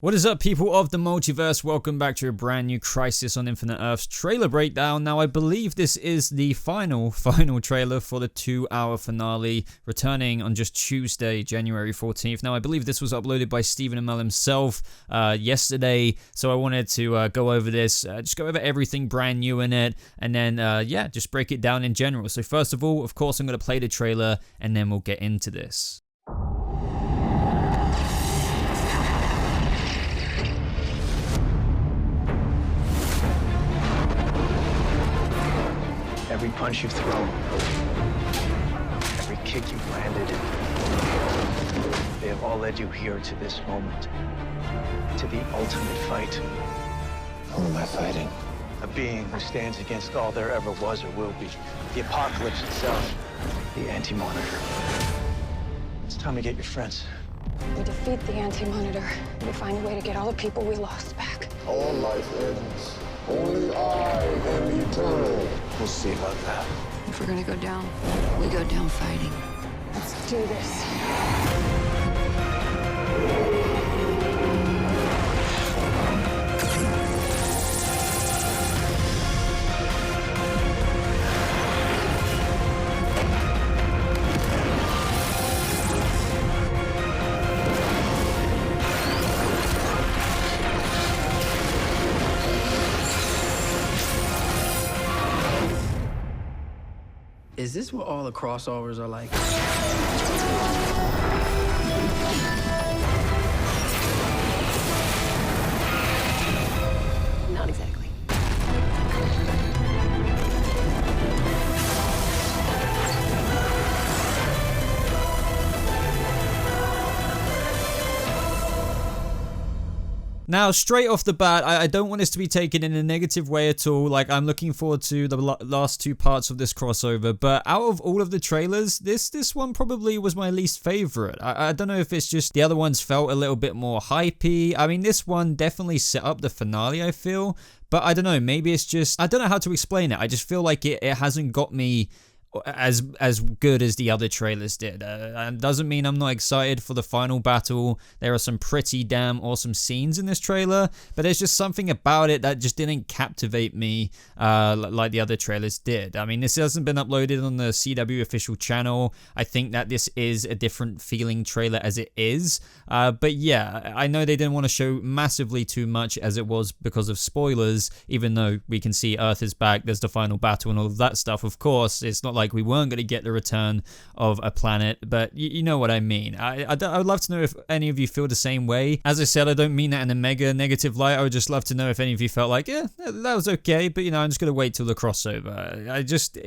What is up, people of the multiverse? Welcome back to a brand new Crisis on Infinite Earths trailer breakdown. Now, I believe this is the final trailer for the 2-hour finale, returning on just Tuesday, January 14th. Now, I believe this was uploaded by Stephen Amell himself yesterday, so I wanted to go over this, just go over everything brand new in it, and then, yeah, just break it down in general. So first of all, of course, I'm going to play the trailer, and then we'll get into this. Every punch you've thrown, every kick you've landed, they have all led you here to this moment, to the ultimate fight. Who am I fighting? A being who stands against all there ever was or will be. The apocalypse itself, the Anti-Monitor. It's time to get your friends. We defeat the Anti-Monitor, we find a way to get all the people we lost back. All life ends. Only I am eternal. We'll see about that. If we're gonna go down, we go down fighting. Let's do this. Is this what all the crossovers are like? Not exactly. Now, straight off the bat, I don't want this to be taken in a negative way at all. Like, I'm looking forward to the last two parts of this crossover, but out of all of the trailers, this one probably was my least favorite. I don't know if it's just the other ones felt a little bit more hypey. I mean, this one definitely set up the finale, I feel, but I don't know, maybe it's just, I don't know how to explain it. I just feel like it hasn't got me as good as the other trailers did. Doesn't mean I'm not excited for the final battle. There are some pretty damn awesome scenes in this trailer, but there's just something about it that just didn't captivate me like the other trailers did. I mean, this hasn't been uploaded on the CW official channel. I think that this is a different feeling trailer as it is, but yeah, I know they didn't want to show massively too much as it was because of spoilers, even though we can see Earth is back, there's the final battle and all of that stuff. Of course, it's not like we weren't going to get the return of a planet, but you know what I mean. I would love to know if any of you feel the same way. As I said, I don't mean that in a mega negative light. I would just love to know if any of you felt like, yeah, that was okay, but you know, I'm just going to wait till the crossover. It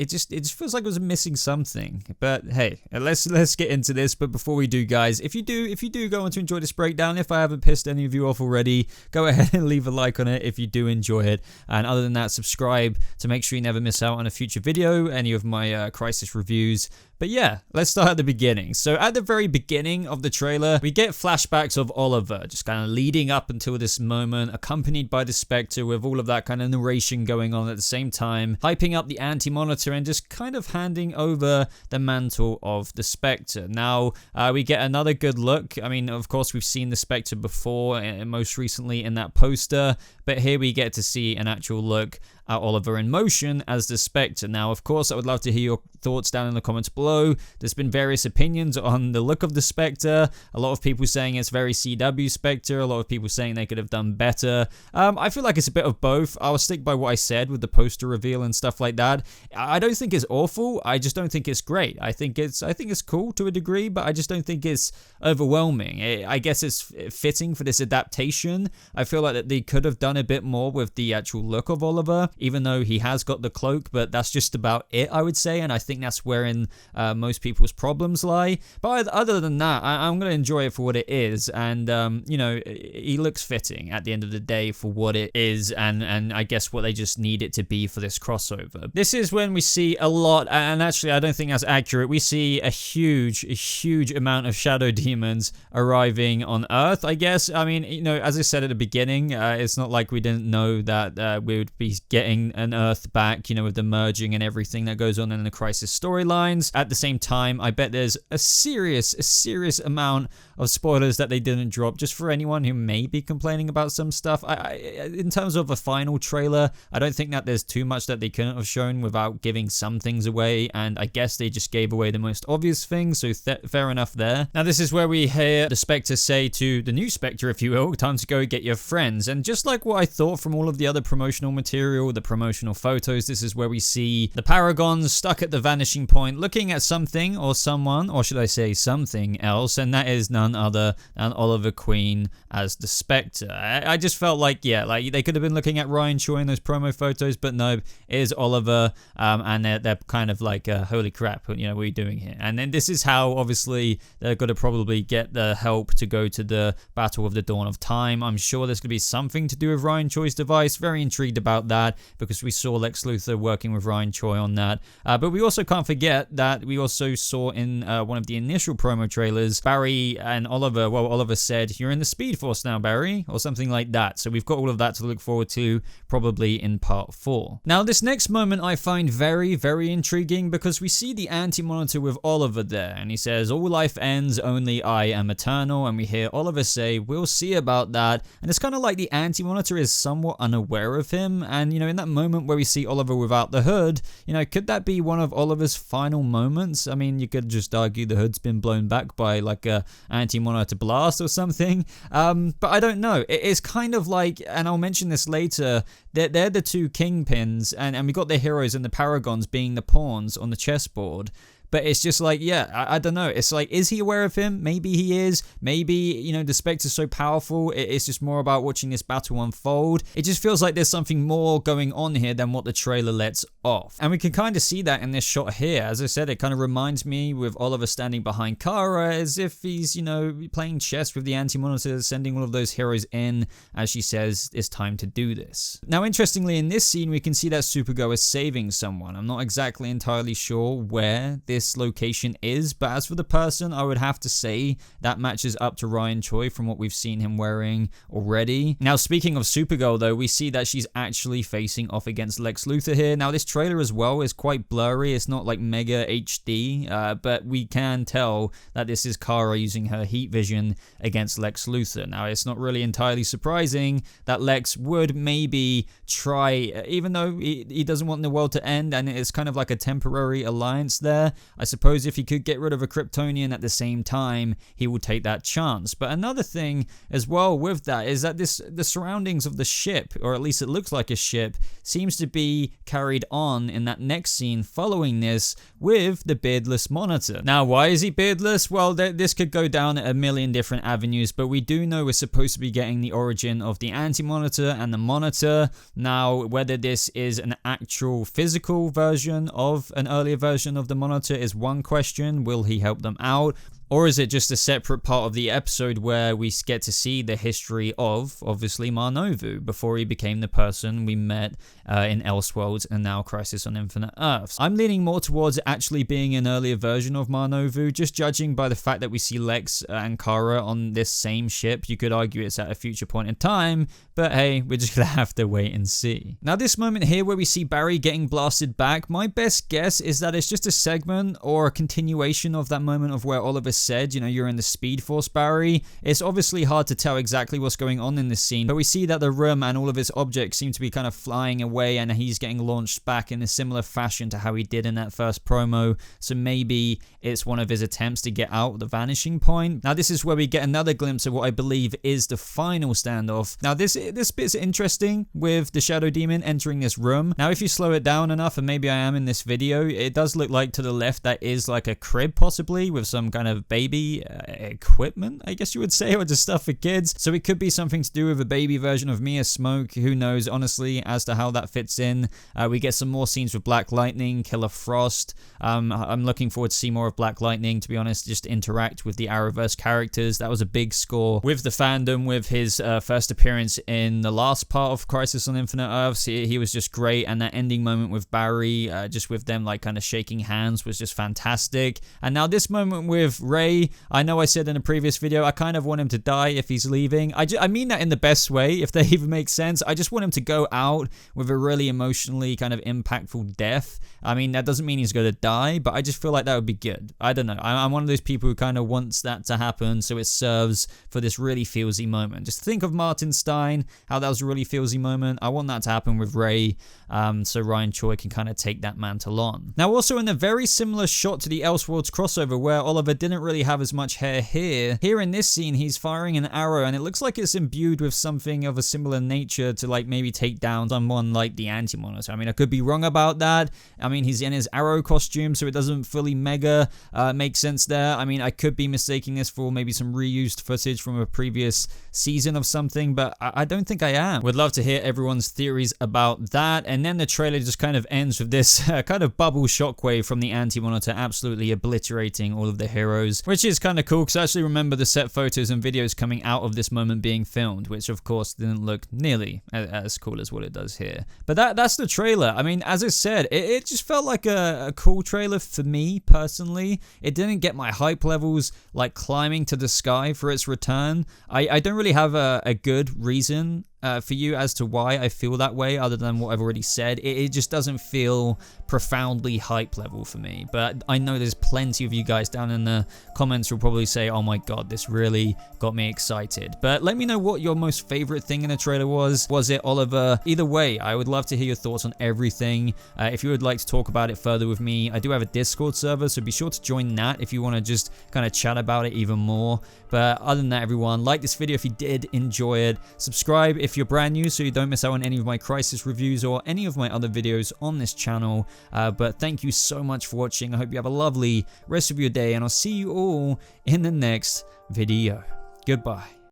just feels like it was missing something. But hey, let's get into this. But before we do, guys, if you do go on to enjoy this breakdown, if I haven't pissed any of you off already, go ahead and leave a like on it if you do enjoy it. And other than that, subscribe to make sure you never miss out on a future video, any of my Crisis reviews. But yeah, let's start at the beginning. So at the very beginning of the trailer, we get flashbacks of Oliver, just kind of leading up until this moment, accompanied by the Spectre with all of that kind of narration going on at the same time, hyping up the Anti-Monitor and just kind of handing over the mantle of the Spectre. Now, we get another good look. I mean, of course, we've seen the Spectre before, most recently in that poster, but here we get to see an actual look at Oliver in motion as the Spectre. Now, of course, I would love to hear your thoughts down in the comments below. There's been various opinions on the look of the Spectre. A lot of people saying it's very CW Spectre. A lot of people saying they could have done better. I feel like it's a bit of both. I'll stick by what I said with the poster reveal and stuff like that. I don't think it's awful. I just don't think it's great. I think it's cool to a degree, but I just don't think it's overwhelming. I guess it's fitting for this adaptation. I feel like that they could have done a bit more with the actual look of Oliver, even though he has got the cloak, but that's just about it, I would say, and I think that's wherein most people's problems lie. But other than that, I'm going to enjoy it for what it is, and you know, he looks fitting at the end of the day for what it is, and I guess what they just need it to be for this crossover. This is when we see a lot, and actually I don't think that's accurate, we see a huge amount of shadow demons arriving on Earth, I guess. I mean, you know, as I said at the beginning, it's not like we didn't know that we would be getting an Earth back, you know, with the merging and everything that goes on in the Crisis storylines. At the same time, I bet there's a serious amount of spoilers that they didn't drop, just for anyone who may be complaining about some stuff. In terms of a final trailer, I don't think that there's too much that they couldn't have shown without giving some things away, and I guess they just gave away the most obvious things, so fair enough there. Now this is where we hear the Spectre say to the new Spectre, if you will, time to go get your friends. And just like what I thought from all of the other promotional material, the promotional photos, this is where we see the Paragons stuck at the vanishing point looking at something or someone, or should I say something else, and that is none other than Oliver Queen as the Spectre. I just felt like, yeah, like they could have been looking at Ryan Choi in those promo photos, but no, it is Oliver, and they're kind of like, holy crap, you know, what are you doing here? And then this is how, obviously, they're going to probably get the help to go to the Battle of the Dawn of Time. I'm sure there's going to be something to do with Ryan Choi's device. Very intrigued about that, because we saw Lex Luthor working with Ryan Choi on that. But we also can't forget that we also saw in one of the initial promo trailers, Barry and Oliver, well, Oliver said, "You're in the Speed Force now, Barry," or something like that. So we've got all of that to look forward to, probably in part 4. Now, this next moment I find very, very intriguing, because we see the Anti-Monitor with Oliver there, and he says, "All life ends, only I am eternal," and we hear Oliver say, "We'll see about that," and it's kind of like the Anti-Monitor is somewhat unaware of him, and, you know, in that moment where we see Oliver without the hood, you know, could that be one of Oliver's final moments? I mean, you could just argue the hood's been blown back by, like, a Anti-Monitor blast or something, but I don't know. It's kind of like, and I'll mention this later, they're the two kingpins, and we got the heroes and the Paragons being the pawns on the chessboard. But it's just like, yeah, I don't know. It's like, is he aware of him? Maybe he is. Maybe, you know, the Spectre's so powerful, it's just more about watching this battle unfold. It just feels like there's something more going on here than what the trailer lets off. And we can kind of see that in this shot here. As I said, it kind of reminds me with Oliver standing behind Kara, as if he's, you know, playing chess with the Anti-Monitor, sending all of those heroes in, as she says, it's time to do this. Now, interestingly, in this scene, we can see that Supergirl is saving someone. I'm not exactly entirely sure where this location is, but as for the person, I would have to say that matches up to Ryan Choi from what we've seen him wearing already. Now, speaking of Supergirl though, we see that she's actually facing off against Lex Luthor here. Now, this trailer as well is quite blurry. It's not like mega HD, but we can tell that this is Kara using her heat vision against Lex Luthor. Now, it's not really entirely surprising that Lex would maybe try, even though he doesn't want the world to end, and it's kind of like a temporary alliance there. I suppose if he could get rid of a Kryptonian at the same time, he will take that chance. But another thing as well with that is that the surroundings of the ship, or at least it looks like a ship, seems to be carried on in that next scene following this with the beardless Monitor. Now, why is he beardless? Well, this could go down a million different avenues, but we do know we're supposed to be getting the origin of the Anti-Monitor and the Monitor. Now, whether this is an actual physical version of an earlier version of the Monitor is one question. Will he help them out? Or is it just a separate part of the episode where we get to see the history of, obviously, Mar-Novu before he became the person we met in Elseworlds and now Crisis on Infinite Earths? I'm leaning more towards actually being an earlier version of Mar-Novu, just judging by the fact that we see Lex and Kara on this same ship. You could argue it's at a future point in time, but hey, we're just gonna have to wait and see. Now, this moment here where we see Barry getting blasted back, my best guess is that it's just a segment or a continuation of that moment of where Oliver said, you know, you're in the Speed Force, Barry. It's obviously hard to tell exactly what's going on in this scene, but we see that the room and all of its objects seem to be kind of flying away, and he's getting launched back in a similar fashion to how he did in that first promo. So maybe it's one of his attempts to get out the vanishing point. Now, this is where we get another glimpse of what I believe is the final standoff. Now, this bit's interesting with the Shadow Demon entering this room. Now, if you slow it down enough, and maybe I am in this video, it does look like to the left that is like a crib possibly with some kind of baby equipment, I guess you would say, or just stuff for kids. So it could be something to do with a baby version of Mia Smoke. Who knows, honestly, as to how that fits in. We get some more scenes with Black Lightning, Killer Frost. I'm looking forward to see more of Black Lightning, to be honest, just interact with the Arrowverse characters. That was a big score with the fandom with his first appearance in the last part of Crisis on Infinite Earths. He was just great, and that ending moment with Barry, just with them like kind of shaking hands, was just fantastic. And now this moment with Ray, I know I said in a previous video, I kind of want him to die if he's leaving. I mean that in the best way, if that even makes sense. I just want him to go out with a really emotionally kind of impactful death. I mean, that doesn't mean he's going to die, but I just feel like that would be good. I don't know. I'm one of those people who kind of wants that to happen, so it serves for this really feelsy moment. Just think of Martin Stein, how that was a really feelsy moment. I want that to happen with Ray, so Ryan Choi can kind of take that mantle on. Now, also in a very similar shot to the Elseworlds crossover, where Oliver didn't really have as much hair here in this scene, he's firing an arrow, and it looks like it's imbued with something of a similar nature to like maybe take down someone like the Anti-Monitor. I mean, I could be wrong about that. I mean, he's in his arrow costume, so it doesn't fully mega make sense there. I mean, I could be mistaking this for maybe some reused footage from a previous season of something, but I don't think I am. Would love to hear everyone's theories about that. And then the trailer just kind of ends with this kind of bubble shockwave from the Anti-Monitor absolutely obliterating all of the heroes, which is kind of cool because I actually remember the set photos and videos coming out of this moment being filmed, which of course didn't look nearly as cool as what it does here. But that's the trailer. I mean, as I said, it just felt like a cool trailer for me personally. It didn't get my hype levels like climbing to the sky for its return. I don't really have a good reason for you as to why I feel that way, other than what I've already said. It just doesn't feel profoundly hype level for me, but I know there's plenty of you guys down in the comments who will probably say, oh my god, this really got me excited. But let me know what your most favorite thing in the trailer was. Was it Oliver? Either way, I would love to hear your thoughts on everything. If you would like to talk about it further with me, I do have a Discord server, so be sure to join that if you want to just kind of chat about it even more. But other than that, everyone, like this video if you did enjoy it. Subscribe if you're brand new so you don't miss out on any of my Crisis reviews or any of my other videos on this channel. But thank you so much for watching. I hope you have a lovely rest of your day, and I'll see you all in the next video. Goodbye.